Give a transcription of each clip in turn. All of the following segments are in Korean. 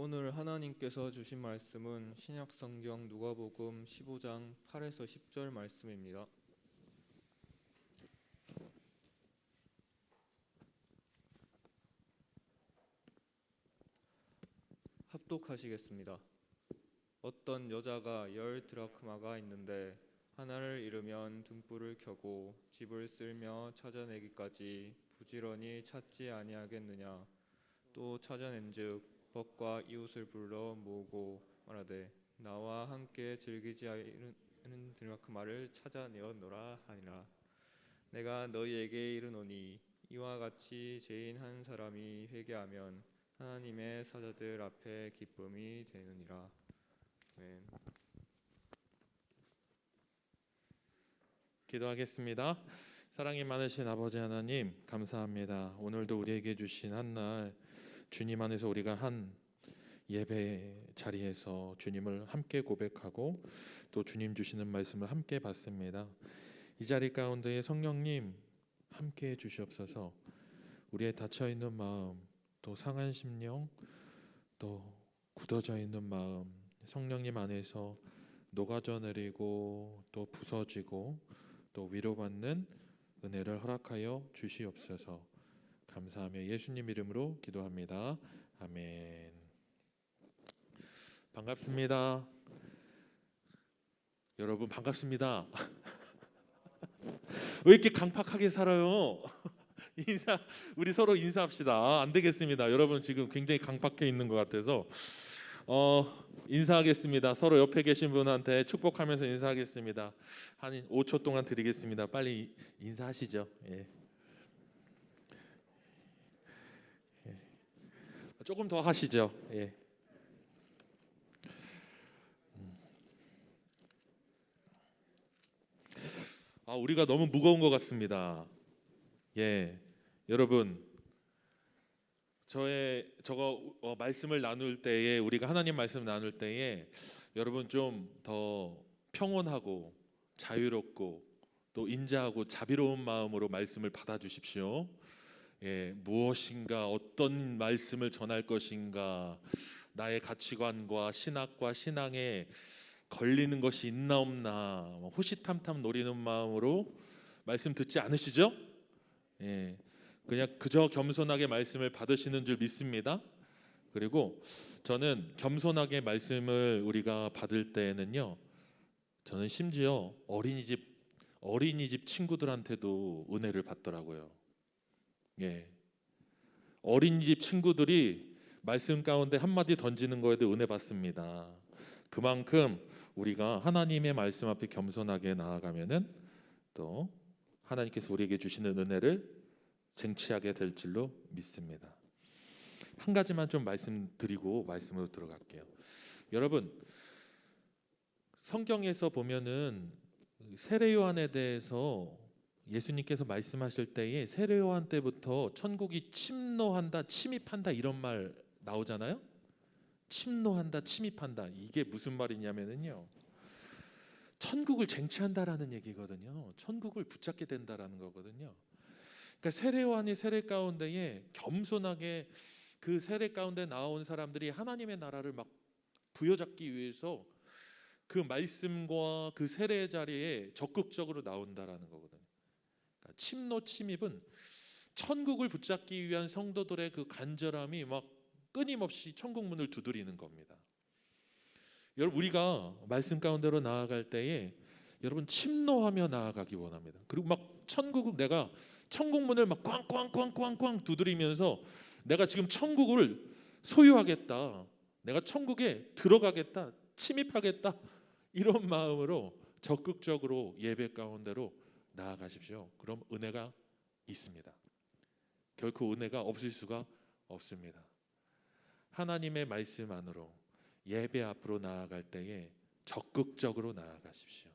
오늘 하나님께서 주신 말씀은 신약성경 누가복음 15장 8에서 10절 말씀입니다. 합독하시겠습니다. 어떤 여자가 10드라크마가 있는데 하나를 잃으면 등불을 켜고 집을 쓸며 찾아내기까지 부지런히 찾지 아니하겠느냐. 또 찾아낸즉 벗과 이웃을 불러 모으고 말하되 나와 함께 즐기지 않은 드라크마를 찾아내었노라 하니라. 내가 너희에게 이르노니 이와 같이 죄인 한 사람이 회개하면 하나님의 사자들 앞에 기쁨이 되느니라. 아멘. 기도하겠습니다. 사랑이 많으신 아버지 하나님, 감사합니다. 오늘도 우리에게 주신 한날 주님 안에서 우리가 한 예배 자리에서 주님을 함께 고백하고 또 주님 주시는 말씀을 함께 받습니다. 이 자리 가운데에 성령님 함께 주시옵소서. 우리의 닫혀있는 마음, 또 상한 심령, 또 굳어져 있는 마음, 성령님 안에서 녹아져 내리고 또 부서지고 또 위로받는 은혜를 허락하여 주시옵소서. 감사하며 예수님 이름으로 기도합니다. 아멘. 반갑습니다. 여러분 반갑습니다. 왜 이렇게 강팍하게 살아요? 우리 서로 인사합시다. 안 되겠습니다. 여러분 지금 굉장히 강팍해 있는 것 같아서 인사하겠습니다. 서로 옆에 계신 분한테 축복하면서 인사하겠습니다. 한 5초 동안 드리겠습니다. 빨리 인사하시죠. 예. 조금 더 하시죠. 예. 우리가 너무 무거운 것 같습니다. 예, 여러분, 저거 말씀을 나눌 때에 우리가 하나님 말씀 나눌 때에 여러분 좀 더 평온하고 자유롭고 또 인자하고 자비로운 마음으로 말씀을 받아주십시오. 예, 무엇인가 어떤 말씀을 전할 것인가 나의 가치관과 신학과 신앙에 걸리는 것이 있나 없나 호시탐탐 노리는 마음으로 말씀 듣지 않으시죠? 예, 그냥 그저 겸손하게 말씀을 받으시는 줄 믿습니다. 그리고 저는 겸손하게 말씀을 우리가 받을 때에는요, 저는 심지어 어린이집 친구들한테도 은혜를 받더라고요. 예, 어린이집 친구들이 말씀 가운데 한마디 던지는 거에도 은혜 받습니다. 그만큼 우리가 하나님의 말씀 앞에 겸손하게 나아가면은 또 하나님께서 우리에게 주시는 은혜를 쟁취하게 될 줄로 믿습니다. 한 가지만 좀 말씀드리고 말씀으로 들어갈게요. 여러분, 성경에서 보면은 세례 요한에 대해서 예수님께서 말씀하실 때에 세례 요한 때부터 천국이 침노한다, 침입한다 이런 말 나오잖아요. 침노한다, 침입한다. 이게 무슨 말이냐면은요, 천국을 쟁취한다라는 얘기거든요. 천국을 붙잡게 된다라는 거거든요. 그러니까 세례 요한이 세례 가운데에 겸손하게 그 세례 가운데 나온 사람들이 하나님의 나라를 막 부여잡기 위해서 그 말씀과 그 세례 자리에 적극적으로 나온다라는 거거든요. 그러니까 침노 침입은 천국을 붙잡기 위한 성도들의 그 간절함이 막 끊임없이 천국 문을 두드리는 겁니다. 여러분, 우리가 말씀 가운데로 나아갈 때에 여러분 침노하며 나아가기 원합니다. 그리고 막 내가 천국 문을 막 꽝꽝꽝꽝꽝 두드리면서 내가 지금 천국을 소유하겠다, 내가 천국에 들어가겠다, 침입하겠다 이런 마음으로 적극적으로 예배 가운데로 나아가십시오. 그럼 은혜가 있습니다. 결코 은혜가 없을 수가 없습니다. 하나님의 말씀 안으로 예배 앞으로 나아갈 때에 적극적으로 나아가십시오.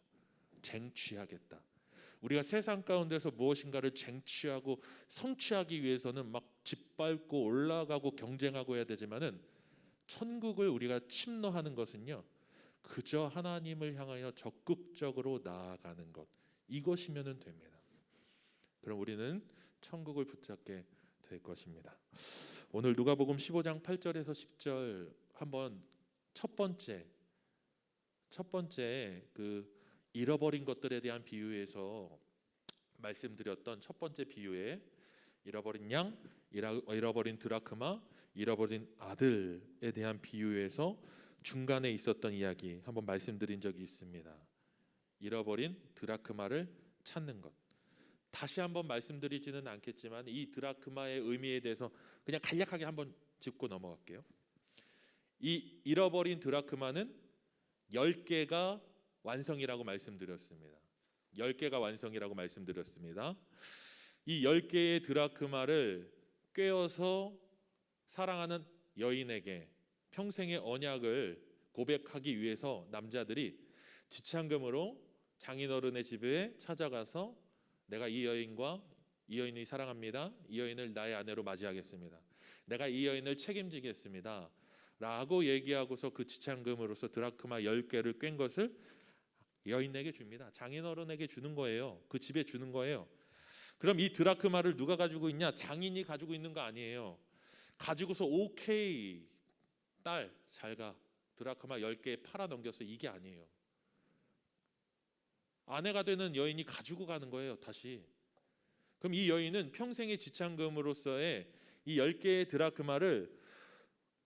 쟁취하겠다. 우리가 세상 가운데서 무엇인가를 쟁취하고 성취하기 위해서는 막 짓밟고 올라가고 경쟁하고 해야 되지만은 천국을 우리가 침노하는 것은요, 그저 하나님을 향하여 적극적으로 나아가는 것, 이것이면은 됩니다. 그럼 우리는 천국을 붙잡게 될 것입니다. 오늘 누가복음 15장 8절에서 10절 한번 첫 번째 그 잃어버린 것들에 대한 비유에서 말씀드렸던 첫 번째 비유에 잃어버린 양, 잃어버린 드라크마, 잃어버린 아들에 대한 비유에서 중간에 있었던 이야기 한번 말씀드린 적이 있습니다. 잃어버린 드라크마를 찾는 것. 다시 한번 말씀드리지는 않겠지만 이 드라크마의 의미에 대해서 그냥 간략하게 한번 짚고 넘어갈게요. 이 잃어버린 드라크마는 10개가 완성이라고 말씀드렸습니다. 10개가 완성이라고 말씀드렸습니다. 이 10개의 드라크마를 꿰어서 사랑하는 여인에게 평생의 언약을 고백하기 위해서 남자들이 지참금으로 장인어른의 집에 찾아가서 내가 이 여인이 사랑합니다. 이 여인을 나의 아내로 맞이하겠습니다. 내가 이 여인을 책임지겠습니다. 라고 얘기하고서 그 지참금으로서 드라크마 10개를 꿰은 것을 여인에게 줍니다. 장인어른에게 주는 거예요. 그 집에 주는 거예요. 그럼 이 드라크마를 누가 가지고 있냐? 장인이 가지고 있는 거 아니에요. 가지고서 오케이 딸 잘가 드라크마 10개 팔아 넘겼어 이게 아니에요. 아내가 되는 여인이 가지고 가는 거예요. 다시. 그럼 이 여인은 평생의 지참금으로서의 이 10개의 드라크마를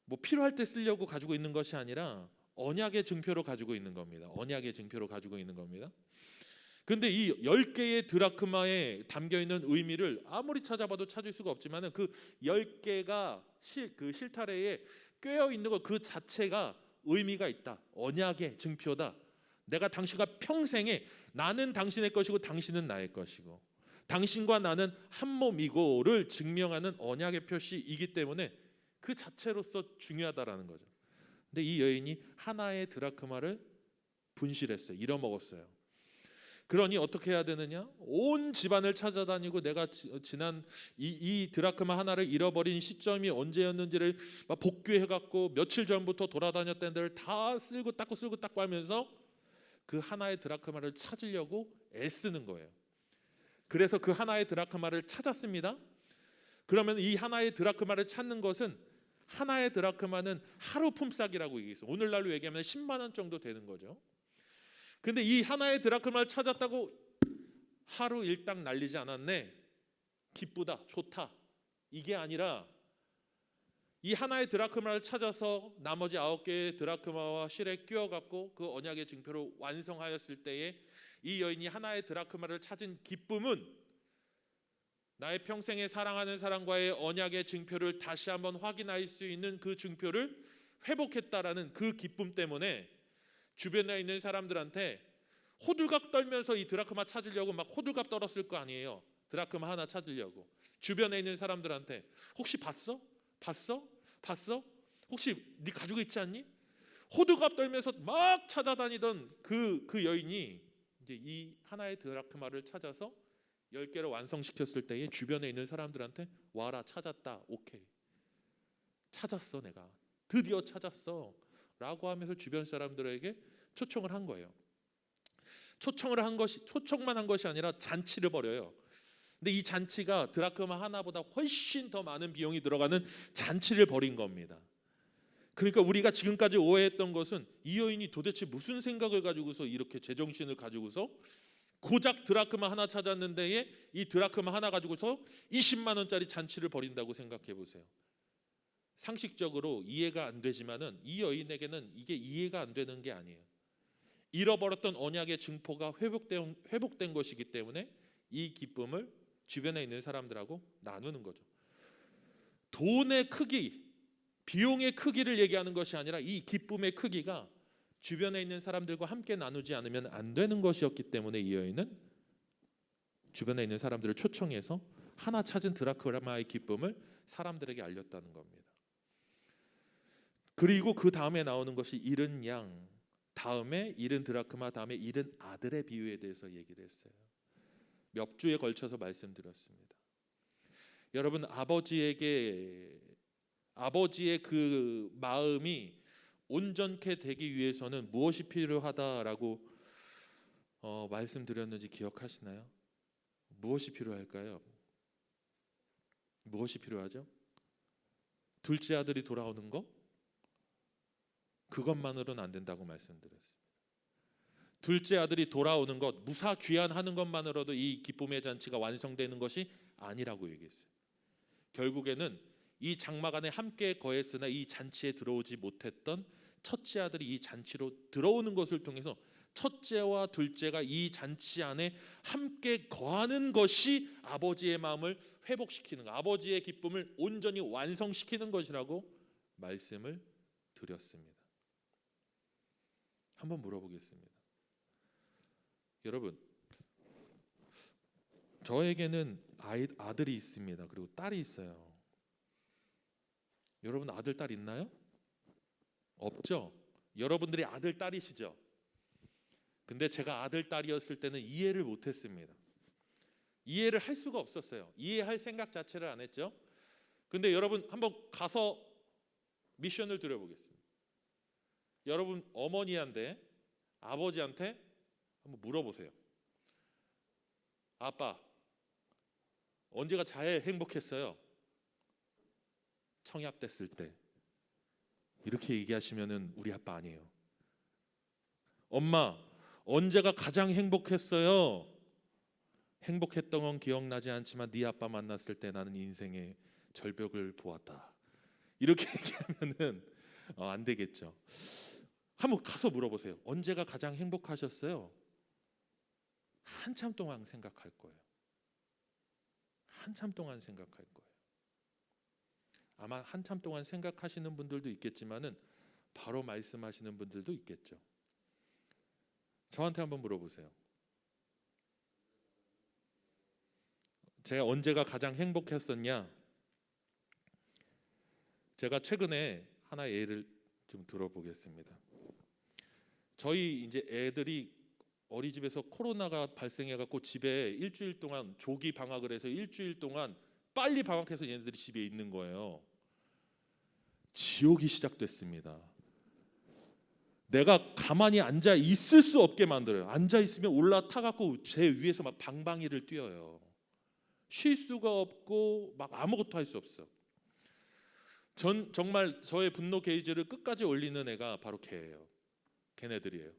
뭐 필요할 때 쓰려고 가지고 있는 것이 아니라 언약의 증표로 가지고 있는 겁니다. 언약의 증표로 가지고 있는 겁니다. 근데 이 10개의 드라크마에 담겨 있는 의미를 아무리 찾아봐도 찾을 수가 없지만은 그 10개가 그 실타래에 꿰어 있는 것 그 자체가 의미가 있다. 언약의 증표다. 내가 당신과 평생에 나는 당신의 것이고 당신은 나의 것이고 당신과 나는 한 몸이고를 증명하는 언약의 표시이기 때문에 그 자체로서 중요하다라는 거죠. 근데 이 여인이 하나의 드라크마를 분실했어요. 잃어먹었어요. 그러니 어떻게 해야 되느냐? 온 집안을 찾아다니고 내가 지난 이 드라크마 하나를 잃어버린 시점이 언제였는지를 막 복귀해갖고 며칠 전부터 돌아다녔던 데를 다 쓸고 닦고 하면서 그 하나의 드라크마를 찾으려고 애쓰는 거예요. 그래서 그 하나의 드라크마를 찾았습니다. 그러면 이 하나의 드라크마를 찾는 것은 하나의 드라크마는 하루 품삯이라고 얘기했어요. 오늘날로 얘기하면 10만 원 정도 되는 거죠. 근데 이 하나의 드라크마를 찾았다고 하루 일당 날리지 않았네. 기쁘다, 좋다. 이게 아니라 이 하나의 드라크마를 찾아서 나머지 9개의 드라크마와 실에 끼워갖고 그 언약의 증표로 완성하였을 때에 이 여인이 하나의 드라크마를 찾은 기쁨은 나의 평생에 사랑하는 사람과의 언약의 증표를 다시 한번 확인할 수 있는 그 증표를 회복했다라는 그 기쁨 때문에 주변에 있는 사람들한테 호들갑 떨면서 이 드라크마 찾으려고 막 호들갑 떨었을 거 아니에요. 드라크마 하나 찾으려고. 주변에 있는 사람들한테 혹시 봤어? 혹시 네 가지고 있지 않니? 호들갑 떨면서 막 찾아다니던 그 여인이 이제 이 하나의 드라크마를 찾아서 10개를 완성시켰을 때에 주변에 있는 사람들한테 와라 찾았다. 오케이. 찾았어 내가. 드디어 찾았어. 라고 하면서 주변 사람들에게 초청을 한 거예요. 초청만 한 것이 아니라 잔치를 벌여요. 근데 이 잔치가 드라크마 하나보다 훨씬 더 많은 비용이 들어가는 잔치를 벌인 겁니다. 그러니까 우리가 지금까지 오해했던 것은 이 여인이 도대체 무슨 생각을 가지고서 이렇게 제정신을 가지고서 고작 드라크마 하나 찾았는데 이 드라크마 하나 가지고서 20만 원짜리 잔치를 벌인다고 생각해 보세요. 상식적으로 이해가 안 되지만은 이 여인에게는 이게 이해가 안 되는 게 아니에요. 잃어버렸던 언약의 증포가 회복된 것이기 때문에 이 기쁨을 주변에 있는 사람들하고 나누는 거죠. 돈의 크기, 비용의 크기를 얘기하는 것이 아니라 이 기쁨의 크기가 주변에 있는 사람들과 함께 나누지 않으면 안 되는 것이었기 때문에 이 여인은 주변에 있는 사람들을 초청해서 하나 찾은 드라크마의 기쁨을 사람들에게 알렸다는 겁니다. 그리고 그 다음에 나오는 것이 잃은 양, 다음에 잃은 드라크마, 다음에 잃은 아들의 비유에 대해서 얘기를 했어요. 몇 주에 걸쳐서 말씀드렸습니다. 여러분 아버지의 그 마음이 온전케 되기 위해서는 무엇이 필요하다라고 말씀드렸는지 기억하시나요? 무엇이 필요할까요? 무엇이 필요하죠? 둘째 아들이 돌아오는 거? 그것만으로는 안 된다고 말씀드렸습니다. 둘째 아들이 돌아오는 것, 무사 귀환하는 것만으로도 이 기쁨의 잔치가 완성되는 것이 아니라고 얘기했어요. 결국에는 이 장막 안에 함께 거했으나 이 잔치에 들어오지 못했던 첫째 아들이 이 잔치로 들어오는 것을 통해서 첫째와 둘째가 이 잔치 안에 함께 거하는 것이 아버지의 마음을 회복시키는 것, 아버지의 기쁨을 온전히 완성시키는 것이라고 말씀을 드렸습니다. 한번 물어보겠습니다. 여러분, 저에게는 아들이 있습니다. 그리고 딸이 있어요. 여러분 아들, 딸 있나요? 없죠? 여러분들이 아들, 딸이시죠? 근데 제가 아들, 딸이었을 때는 이해를 못했습니다. 이해를 할 수가 없었어요. 이해할 생각 자체를 안 했죠. 근데 여러분 한번 가서 미션을 드려보겠습니다. 여러분 어머니한테, 아버지한테 한번 물어보세요. 아빠, 언제가 제일 행복했어요? 청약됐을 때. 이렇게 얘기하시면은 우리 아빠 아니에요. 엄마, 언제가 가장 행복했어요? 행복했던 건 기억나지 않지만 네 아빠 만났을 때 나는 인생의 절벽을 보았다. 이렇게 얘기하면은 안 되겠죠. 한번 가서 물어보세요. 언제가 가장 행복하셨어요? 한참 동안 생각할 거예요. 한참 동안 생각할 거예요. 아마 한참 동안 생각하시는 분들도 있겠지만은 바로 말씀하시는 분들도 있겠죠. 저한테 한번 물어보세요. 제가 언제가 가장 행복했었냐? 제가 최근에 하나의 예를 좀 들어보겠습니다. 저희 이제 애들이 어린이집에서 코로나가 발생해갖고 집에 일주일 동안 조기 방학을 해서 일주일 동안 빨리 방학해서 얘네들이 집에 있는 거예요. 지옥이 시작됐습니다. 내가 가만히 앉아 있을 수 없게 만들어요. 앉아 있으면 올라타갖고 제 위에서 막 방방이를 뛰어요. 쉴 수가 없고 막 아무것도 할 수 없어. 정말 저의 분노 게이지를 끝까지 올리는 애가 바로 걔예요. 걔네들이에요.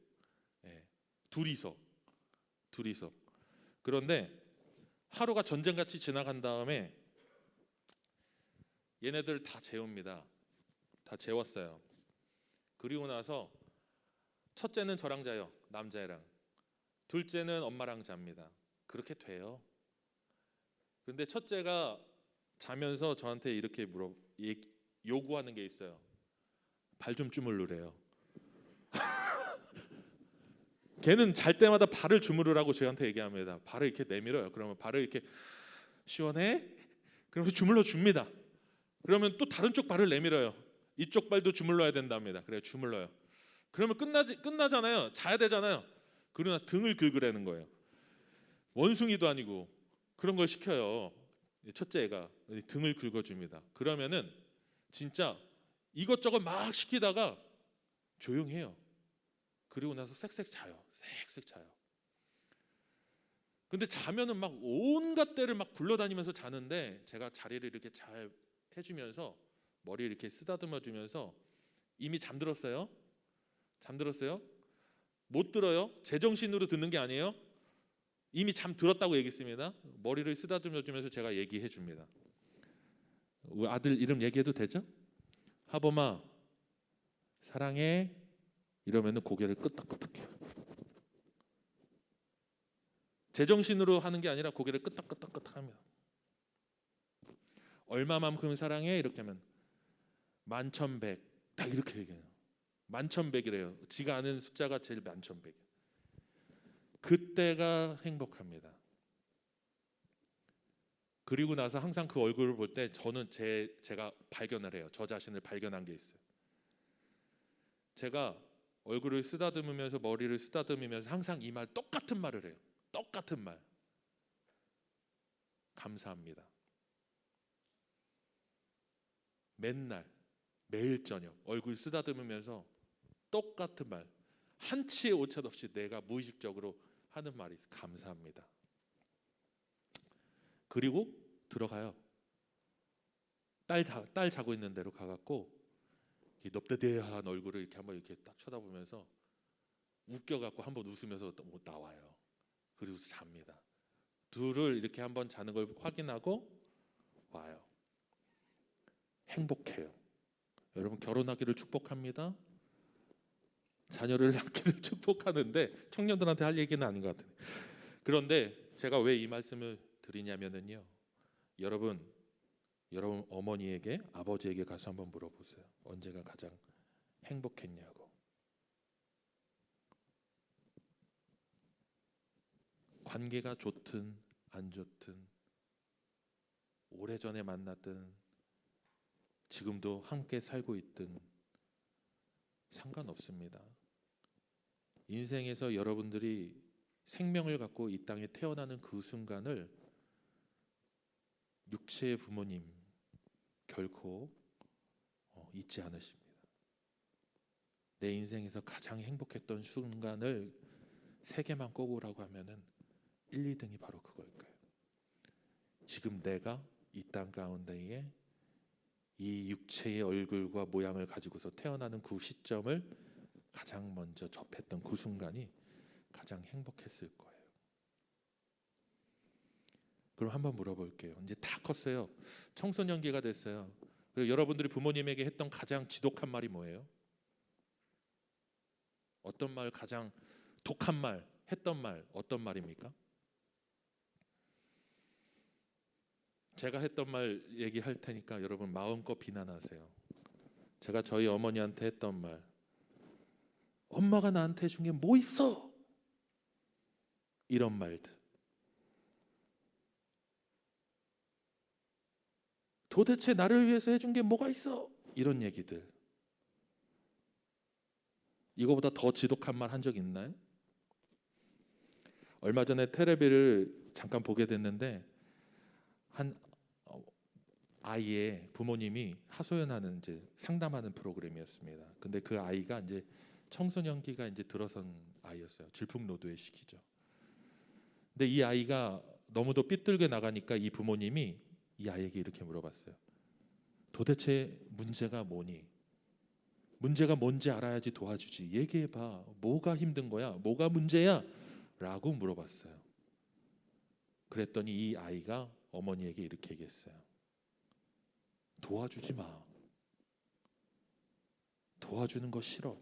예. 둘이서. 그런데 하루가 전쟁같이 지나간 다음에 얘네들 다 재웁니다. 다 재웠어요. 그리고 나서 첫째는 저랑 자요. 남자애랑. 둘째는 엄마랑 잡니다. 그렇게 돼요. 그런데 첫째가 자면서 저한테 이렇게 요구하는 게 있어요. 발 좀 주물르래요. 걔는 잘 때마다 발을 주무르라고 저한테 얘기합니다. 발을 이렇게 내밀어요. 그러면 발을 이렇게 시원해? 그러면 주물러 줍니다. 그러면 또 다른 쪽 발을 내밀어요. 이쪽 발도 주물러야 된답니다. 그래 주물러요. 그러면 끝나잖아요. 자야 되잖아요. 그러나 등을 긁으라는 거예요. 원숭이도 아니고 그런 걸 시켜요. 첫째 애가 등을 긁어줍니다. 그러면은 진짜 이것저것 막 시키다가 조용해요. 그리고 나서 쌕쌕 자요. 쌕쌕 자요. 근데 자면은 막 온갖 데를 막 굴러다니면서 자는데 제가 자리를 이렇게 잘 해주면서 머리 이렇게 쓰다듬어 주면서 이미 잠들었어요? 잠들었어요? 못 들어요? 제정신으로 듣는 게 아니에요? 이미 잠들었다고 얘기했습니다. 머리를 쓰다듬어 주면서 제가 얘기해 줍니다. 우리 아들 이름 얘기해도 되죠? 하범아 사랑해 이러면은 고개를 끄덕끄덕해요. 제정신으로 하는 게 아니라 고개를 끄덕끄덕합니다. 얼마만큼 사랑해 이렇게 하면 만천백 딱 이렇게 얘기해요. 만천백이래요. 지가 아는 숫자가 제일 만천백. 그때가 행복합니다. 그리고 나서 항상 그 얼굴을 볼 때 저는 제가 발견을 해요. 저 자신을 발견한 게 있어요. 제가 얼굴을 쓰다듬으면서 머리를 쓰다듬으면서 항상 이 말 똑같은 말을 해요. 똑같은 말. 감사합니다. 맨날 매일 저녁 얼굴 쓰다듬으면서 똑같은 말. 한치의 오차 없이 내가 무의식적으로 하는 말이 있어요. 감사합니다. 그리고 들어가요. 딸 자고 있는 데로 가갖고 이 넙대대한 얼굴을 이렇게 한번 이렇게 딱 쳐다보면서 웃겨갖고 한번 웃으면서 또 뭐 나와요. 그리고 잡니다. 둘을 이렇게 한번 자는 걸 확인하고 와요. 행복해요. 여러분 결혼하기를 축복합니다. 자녀를 낳기를 축복하는데 청년들한테 할 얘기는 아닌 것 같아요. 그런데 제가 왜 이 말씀을 드리냐면은요. 여러분 어머니에게 아버지에게 가서 한번 물어보세요. 언제가 가장 행복했냐고. 관계가 좋든 안 좋든 오래전에 만났든 지금도 함께 살고 있든 상관없습니다. 인생에서 여러분들이 생명을 갖고 이 땅에 태어나는 그 순간을 육체의 부모님 결코 잊지 않으십니다. 내 인생에서 가장 행복했던 순간을 세 개만 꼽으라고 하면은 1, 2등이 바로 그걸 거예요. 지금 내가 이 땅 가운데에 이 육체의 얼굴과 모양을 가지고서 태어나는 그 시점을 가장 먼저 접했던 그 순간이 가장 행복했을 거예요. 그럼 한번 물어볼게요. 이제 다 컸어요. 청소년기가 됐어요. 그리고 여러분들이 부모님에게 했던 가장 지독한 말이 뭐예요? 어떤 말 가장 독한 말, 했던 말 어떤 말입니까? 제가 했던 말 얘기할 테니까 여러분 마음껏 비난하세요. 제가 저희 어머니한테 했던 말, 엄마가 나한테 준 게 뭐 있어? 이런 말들. 도대체 나를 위해서 해준 게 뭐가 있어? 이런 얘기들. 이거보다 더 지독한 말 한 적 있나요? 얼마 전에 텔레비를 잠깐 보게 됐는데 한 아이의 부모님이 하소연하는 이제 상담하는 프로그램이었습니다. 근데 그 아이가 이제 청소년기가 이제 들어선 아이였어요. 질풍노도의 시기죠. 근데 이 아이가 너무도 삐뚤게 나가니까 이 부모님이 이 아이에게 이렇게 물어봤어요. 도대체 문제가 뭐니? 문제가 뭔지 알아야지 도와주지. 얘기해봐. 뭐가 힘든 거야? 뭐가 문제야? 라고 물어봤어요. 그랬더니 이 아이가 어머니에게 이렇게 얘기했어요. 도와주지 마. 도와주는 거 싫어.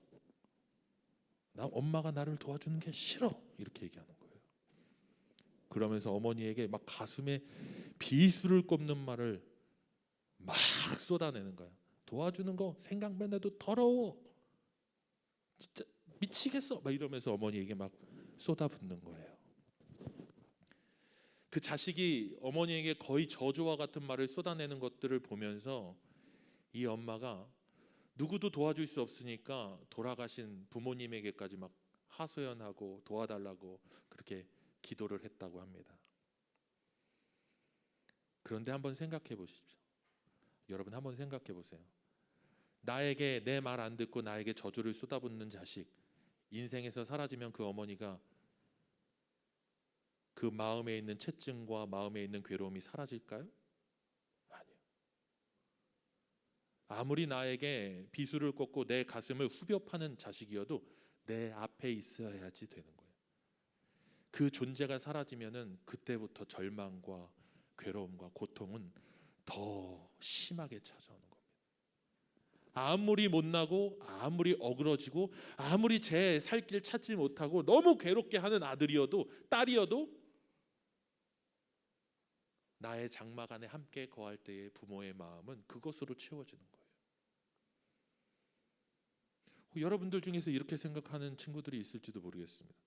나 엄마가 나를 도와주는 게 싫어. 이렇게 얘기하는 거예요. 그러면서 어머니에게 막 가슴에 비수를 꼽는 말을 막 쏟아내는 거야. 도와주는 거 생각만 해도 더러워. 진짜 미치겠어. 막 이러면서 어머니에게 막 쏟아붓는 거예요. 그 자식이 어머니에게 거의 저주와 같은 말을 쏟아내는 것들을 보면서 이 엄마가 누구도 도와줄 수 없으니까 돌아가신 부모님에게까지 막 하소연하고 도와달라고 그렇게 기도를 했다고 합니다. 그런데 한번 생각해 보십시오. 여러분 한번 생각해 보세요. 나에게 내 말 안 듣고 나에게 저주를 쏟아붓는 자식, 인생에서 사라지면 그 어머니가 그 마음에 있는 채증과 마음에 있는 괴로움이 사라질까요? 아니요. 아무리 나에게 비수를 꽂고 내 가슴을 후벼 파는 자식이어도 내 앞에 있어야지 되는 거예요. 그 존재가 사라지면은 그때부터 절망과 괴로움과 고통은 더 심하게 찾아오는 겁니다. 아무리 못나고 아무리 어그러지고 아무리 제 살 길 찾지 못하고 너무 괴롭게 하는 아들이어도 딸이어도 나의 장막 안에 함께 거할 때의 부모의 마음은 그것으로 채워지는 거예요. 여러분들 중에서 이렇게 생각하는 친구들이 있을지도 모르겠습니다.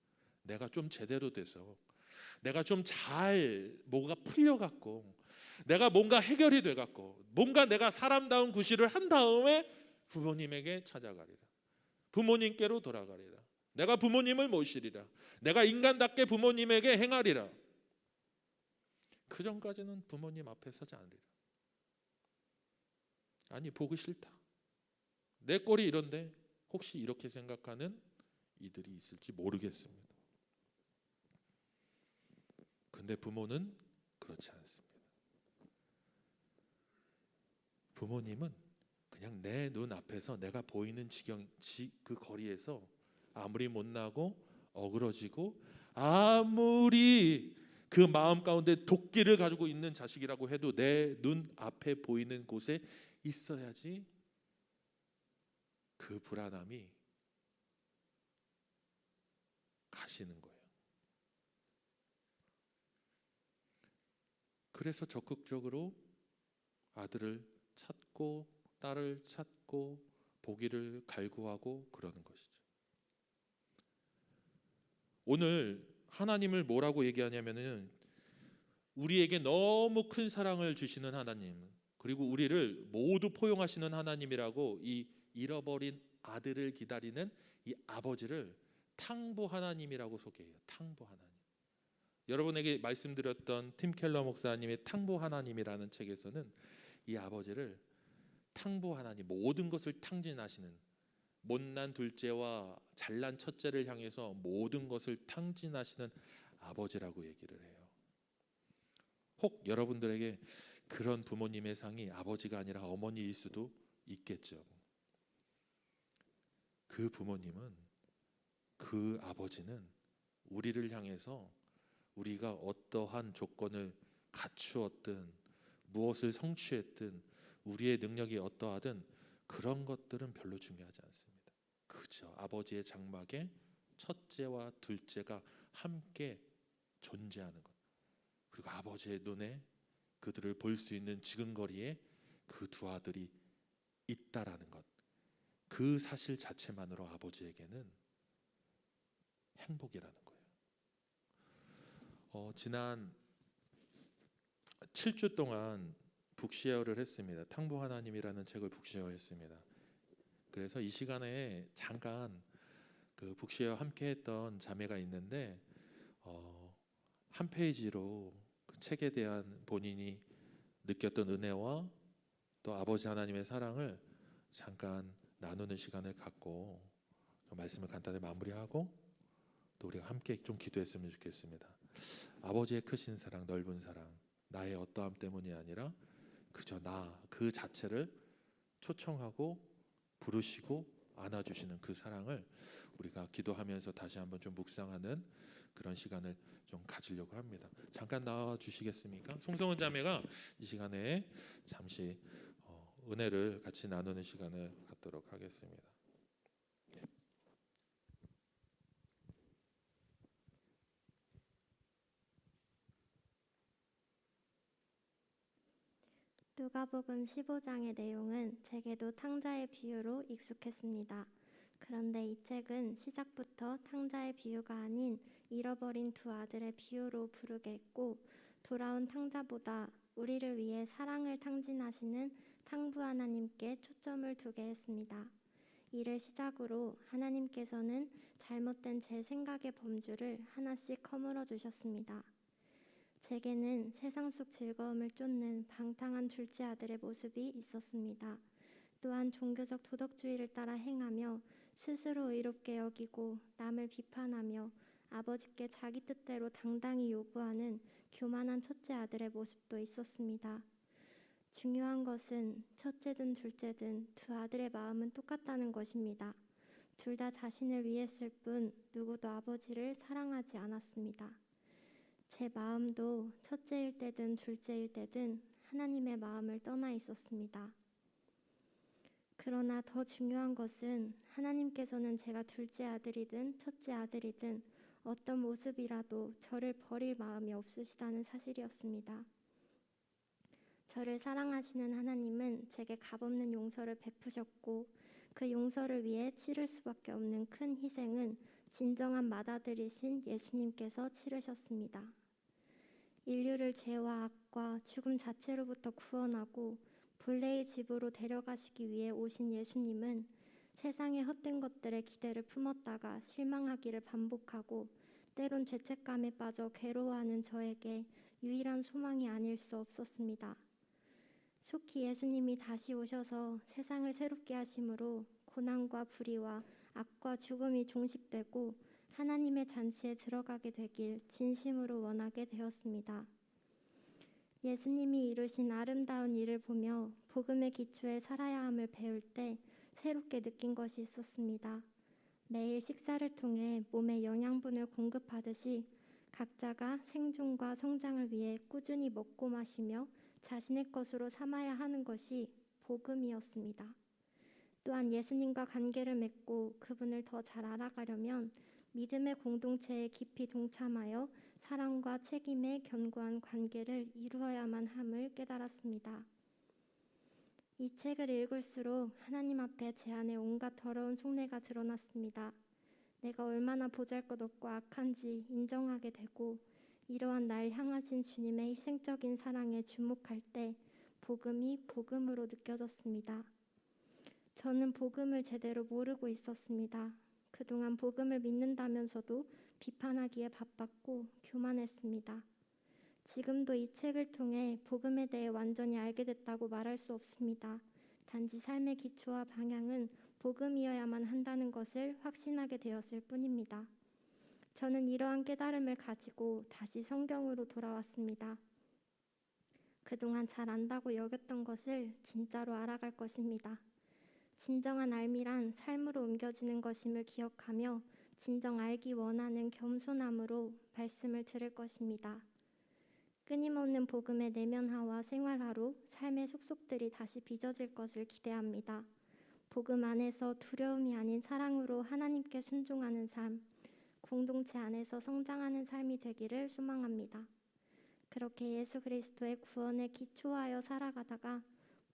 내가 좀 제대로 돼서 내가 좀 잘 뭐가 풀려갖고 내가 뭔가 해결이 돼갖고 뭔가 내가 사람다운 구실을 한 다음에 부모님에게 찾아가리라. 부모님께로 돌아가리라. 내가 부모님을 모시리라. 내가 인간답게 부모님에게 행하리라. 그 전까지는 부모님 앞에 서지 않으리라. 아니 보기 싫다. 내 꼴이 이런데 혹시 이렇게 생각하는 이들이 있을지 모르겠습니다. 근데 부모는 그렇지 않습니다. 부모님은 그냥 내 눈 앞에서 내가 보이는 그 거리에서 아무리 못나고 어그러지고 아무리 그 마음 가운데 도끼를 가지고 있는 자식이라고 해도 내 눈 앞에 보이는 곳에 있어야지 그 불안함이 가시는 거예요. 그래서 적극적으로 아들을 찾고 딸을 찾고 보기를 갈구하고 그러는 것이죠. 오늘 하나님을 뭐라고 얘기하냐면은 우리에게 너무 큰 사랑을 주시는 하나님, 그리고 우리를 모두 포용하시는 하나님이라고 이 잃어버린 아들을 기다리는 이 아버지를 탕부 하나님이라고 소개해요. 탕부 하나님. 여러분에게 말씀드렸던 팀 켈러 목사님의 탕부 하나님이라는 책에서는 이 아버지를 탕부 하나님, 모든 것을 탕진하시는, 못난 둘째와 잘난 첫째를 향해서 모든 것을 탕진하시는 아버지라고 얘기를 해요. 혹 여러분들에게 그런 부모님의 상이 아버지가 아니라 어머니일 수도 있겠죠. 그 부모님은, 그 아버지는 우리를 향해서 우리가 어떠한 조건을 갖추었든 무엇을 성취했든 우리의 능력이 어떠하든 그런 것들은 별로 중요하지 않습니다. 그저 아버지의 장막에 첫째와 둘째가 함께 존재하는 것, 그리고 아버지의 눈에 그들을 볼 수 있는 지근거리에 그 두 아들이 있다라는 것, 그 사실 자체만으로 아버지에게는 행복이라는 거예요. 지난 7주 동안 북시어를 했습니다. 탕부 하나님이라는 책을 북시어했습니다. 그래서 이 시간에 잠깐 그 북시어 함께했던 자매가 있는데 한 페이지로 그 책에 대한 본인이 느꼈던 은혜와 또 아버지 하나님의 사랑을 잠깐 나누는 시간을 갖고 말씀을 간단히 마무리하고 또 우리가 함께 좀 기도했으면 좋겠습니다. 아버지의 크신 사랑, 넓은 사랑, 나의 어떠함 때문이 아니라 그저 나 그 자체를 초청하고 부르시고 안아주시는 그 사랑을 우리가 기도하면서 다시 한번 좀 묵상하는 그런 시간을 좀 가지려고 합니다. 잠깐 나와 주시겠습니까? 송성은 자매가 이 시간에 잠시 은혜를 같이 나누는 시간을 갖도록 하겠습니다. 누가복음 15장의 내용은 제게도 탕자의 비유로 익숙했습니다. 그런데 이 책은 시작부터 탕자의 비유가 아닌 잃어버린 두 아들의 비유로 부르게 했고, 돌아온 탕자보다 우리를 위해 사랑을 탕진하시는 탕부 하나님께 초점을 두게 했습니다. 이를 시작으로 하나님께서는 잘못된 제 생각의 범주를 하나씩 허물어 주셨습니다. 제게는 세상 속 즐거움을 쫓는 방탕한 둘째 아들의 모습이 있었습니다. 또한 종교적 도덕주의를 따라 행하며 스스로 의롭게 여기고 남을 비판하며 아버지께 자기 뜻대로 당당히 요구하는 교만한 첫째 아들의 모습도 있었습니다. 중요한 것은 첫째든 둘째든 두 아들의 마음은 똑같다는 것입니다. 둘 다 자신을 위했을 뿐 누구도 아버지를 사랑하지 않았습니다. 제 마음도 첫째일 때든 둘째일 때든 하나님의 마음을 떠나 있었습니다. 그러나 더 중요한 것은 하나님께서는 제가 둘째 아들이든 첫째 아들이든 어떤 모습이라도 저를 버릴 마음이 없으시다는 사실이었습니다. 저를 사랑하시는 하나님은 제게 값없는 용서를 베푸셨고, 그 용서를 위해 치를 수밖에 없는 큰 희생은 진정한 맏아들이신 예수님께서 치르셨습니다. 인류를 죄와 악과 죽음 자체로부터 구원하고 본래의 집으로 데려가시기 위해 오신 예수님은 세상의 헛된 것들에 기대를 품었다가 실망하기를 반복하고 때론 죄책감에 빠져 괴로워하는 저에게 유일한 소망이 아닐 수 없었습니다. 속히 예수님이 다시 오셔서 세상을 새롭게 하심으로 고난과 불의와 악과 죽음이 종식되고 하나님의 잔치에 들어가게 되길 진심으로 원하게 되었습니다. 예수님이 이루신 아름다운 일을 보며 복음의 기초에 살아야 함을 배울 때 새롭게 느낀 것이 있었습니다. 매일 식사를 통해 몸에 영양분을 공급하듯이 각자가 생존과 성장을 위해 꾸준히 먹고 마시며 자신의 것으로 삼아야 하는 것이 복음이었습니다. 또한 예수님과 관계를 맺고 그분을 더 잘 알아가려면 믿음의 공동체에 깊이 동참하여 사랑과 책임의 견고한 관계를 이루어야만 함을 깨달았습니다. 이 책을 읽을수록 하나님 앞에 제 안에 온갖 더러운 속내가 드러났습니다. 내가 얼마나 보잘것없고 악한지 인정하게 되고 이러한 날 향하신 주님의 희생적인 사랑에 주목할 때 복음이 복음으로 느껴졌습니다. 저는 복음을 제대로 모르고 있었습니다. 그동안 복음을 믿는다면서도 비판하기에 바빴고 교만했습니다. 지금도 이 책을 통해 복음에 대해 완전히 알게 됐다고 말할 수 없습니다. 단지 삶의 기초와 방향은 복음이어야만 한다는 것을 확신하게 되었을 뿐입니다. 저는 이러한 깨달음을 가지고 다시 성경으로 돌아왔습니다. 그동안 잘 안다고 여겼던 것을 진짜로 알아갈 것입니다. 진정한 알미란 삶으로 옮겨지는 것임을 기억하며 진정 알기 원하는 겸손함으로 말씀을 들을 것입니다. 끊임없는 복음의 내면화와 생활화로 삶의 속속들이 다시 빚어질 것을 기대합니다. 복음 안에서 두려움이 아닌 사랑으로 하나님께 순종하는 삶, 공동체 안에서 성장하는 삶이 되기를 소망합니다. 그렇게 예수 그리스도의 구원에 기초하여 살아가다가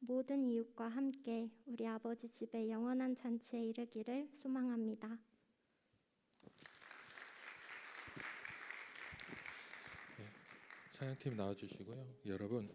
모든 이웃과 함께 우리 아버지 집에 영원한 잔치에 이르기를 소망합니다. 찬양팀 나와주시고요. 여러분